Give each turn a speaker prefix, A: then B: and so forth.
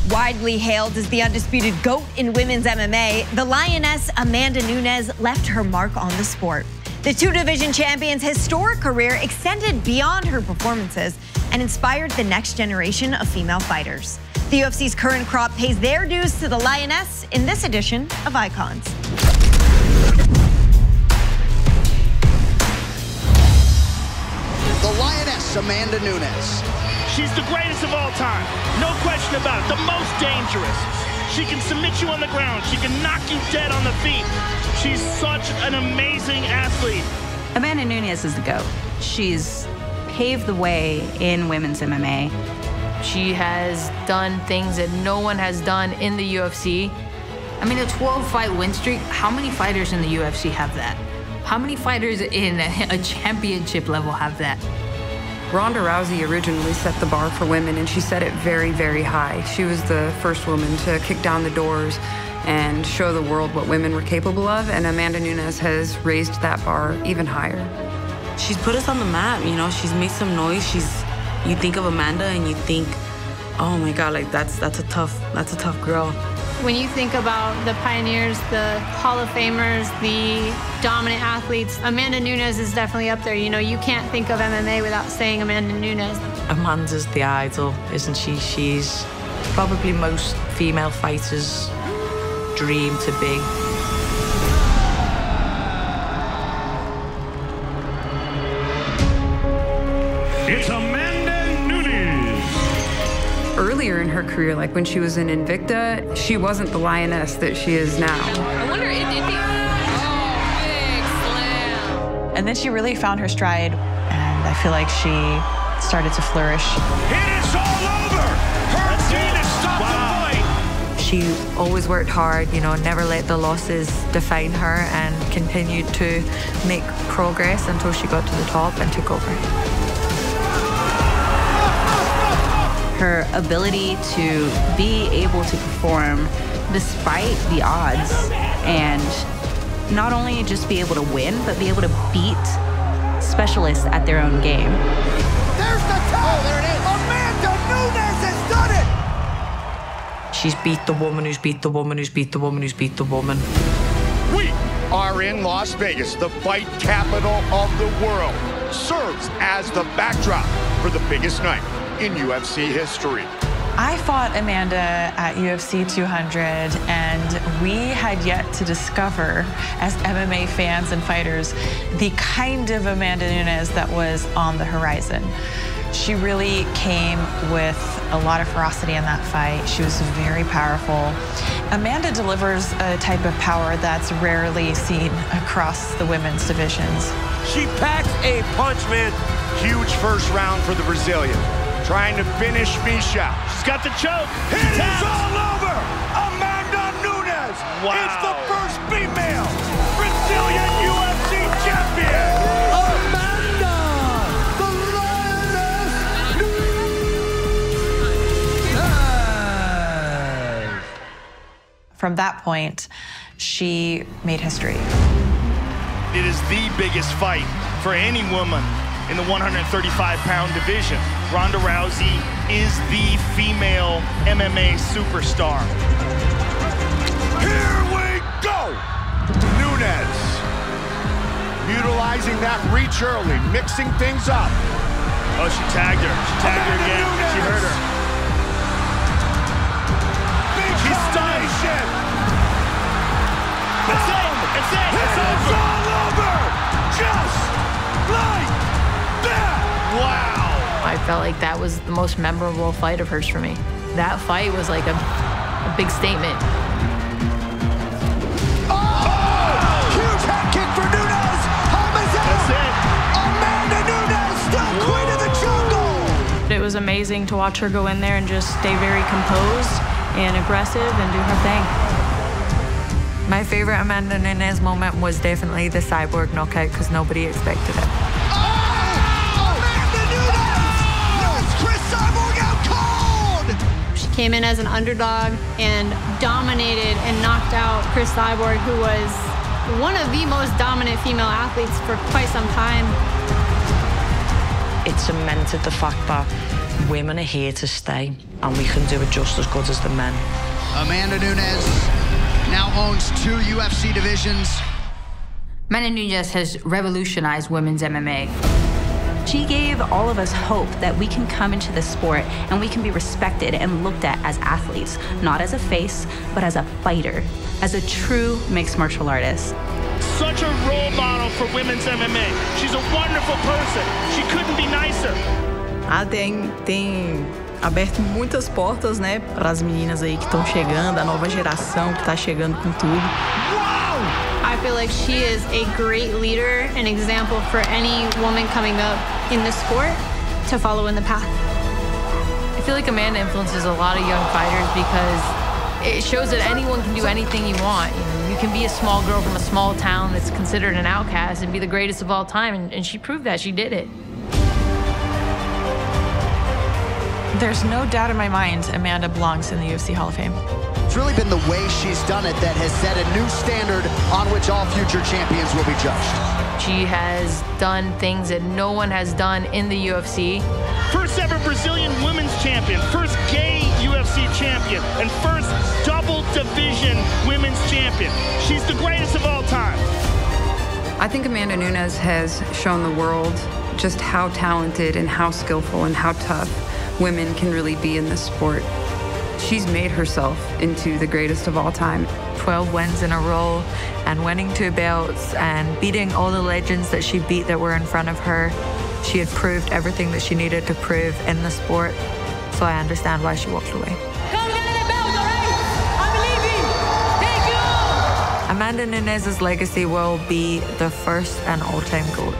A: Widely hailed as the undisputed GOAT in women's MMA, the Lioness Amanda Nunes left her mark on the sport. The two-division champion's historic career extended beyond her performances and inspired the next generation of female fighters. The UFC's current crop pays their dues to the Lioness in this edition of Icons.
B: The Lioness Amanda Nunes.
C: She's the greatest of all time. No question about it. The most dangerous. She can submit you on the ground. She can knock you dead on the feet. She's such an amazing athlete.
D: Amanda Nunes is the GOAT. She's paved the way in women's MMA.
E: She has done things that no one has done in the UFC.
F: I mean, a 12-fight win streak, how many fighters in the UFC have that? How many fighters in a championship level have that?
G: Ronda Rousey originally set the bar for women, and she set it very, very high. She was the first woman to kick down the doors and show the world what women were capable of, and Amanda Nunes has raised that bar even higher.
H: She's put us on the map, you know, she's made some noise. You think of Amanda and you think, oh my God, like that's a tough girl.
I: When you think about the pioneers, the Hall of Famers, the dominant athletes, Amanda Nunes is definitely up there. You know, you can't think of MMA without saying Amanda Nunes.
J: Amanda's the idol, isn't she? She's probably most female fighters' dream to be.
K: It's Amanda Nunes.
G: Earlier in her career, like when she was in Invicta, she wasn't the Lioness that she is now.
L: I wonder if big slam.
M: And then she really found her stride, and I feel like she started to flourish.
K: It is all over. Her team has stopped the fight.
J: She always worked hard, you know, never let the losses define her, and continued to make progress until she got to the top and took over.
D: Her ability to be able to perform despite the odds, and not only just be able to win, but be able to beat specialists at their own game.
B: There's the towel. There it is. Amanda Nunes has done it.
J: She's beat the woman who's beat the woman who's beat the woman who's beat the woman.
B: We are in Las Vegas, the fight capital of the world. Serves as the backdrop for the biggest night in UFC history.
M: I fought Amanda at UFC 200, and we had yet to discover, as MMA fans and fighters, the kind of Amanda Nunes that was on the horizon. She really came with a lot of ferocity in that fight. She was very powerful. Amanda delivers a type of power that's rarely seen across the women's divisions.
B: She packs a punch, man. Huge first round for the Brazilian. Trying to finish Misha.
C: She's got the choke.
B: It is all over. Amanda Nunes is the first female Brazilian UFC champion. Amanda, the Lioness Nunes.
M: From that point, she made history.
C: It is the biggest fight for any woman in the 135-pound division. Ronda Rousey is the female MMA superstar.
B: Here we go! Nunes, utilizing that reach early, mixing things up.
C: Oh, she tagged her. She tagged her again.
B: Nunes.
C: She hurt her.
B: Big
C: She's stunned. That's it. That's it. It's
B: all over. Just like that.
C: Wow.
E: I felt like that was the most memorable fight of hers for me. That fight was like a big statement.
B: Huge head kick for Nunes. Homage.
C: That's it.
B: Amanda Nunes, still queen of the jungle.
I: It was amazing to watch her go in there and just stay very composed and aggressive and do her thing.
J: My favorite Amanda Nunes moment was definitely the Cyborg knockout, because nobody expected it.
I: Came in as an underdog and dominated and knocked out Chris Cyborg, who was one of the most dominant female athletes for quite some time.
J: It cemented the fact that
H: Women are here to stay, and we can do it just as good as the men.
N: Amanda Nunes now owns 2 UFC divisions.
F: Amanda Nunes has revolutionized women's MMA.
D: She gave all of us hope that we can come into the sport and we can be respected and looked at as athletes, not as a face, but as a fighter, as a true mixed martial artist.
C: Such a role model for women's MMA. She's a wonderful person. She couldn't be nicer.
O: Tem aberto muitas portas, né, para as meninas aí que estão chegando, a nova geração que está chegando com tudo.
I: I feel like she is a great leader, an example for any woman coming up in the sport to follow in the path.
E: I feel like Amanda influences a lot of young fighters because it shows that anyone can do anything you want. You can be a small girl from a small town that's considered an outcast and be the greatest of all time, and she proved that. She did it.
M: There's no doubt in my mind Amanda belongs in the UFC Hall of Fame.
N: It's really been the way she's done it that has set a new standard on which all future champions will be judged.
E: She has done things that no one has done in the UFC.
C: First ever Brazilian women's champion, first gay UFC champion, and first double division women's champion. She's the greatest of all time.
G: I think Amanda Nunes has shown the world just how talented and how skillful and how tough women can really be in this sport. She's made herself into the greatest of all time.
J: 12 wins in a row and winning 2 belts and beating all the legends that she beat that were in front of her. She had proved everything that she needed to prove in the sport, so I understand why she walked away.
L: Come get the belt, all right? I'm leaving. Thank you.
J: Amanda Nunes' legacy will be the first and all-time GOAT.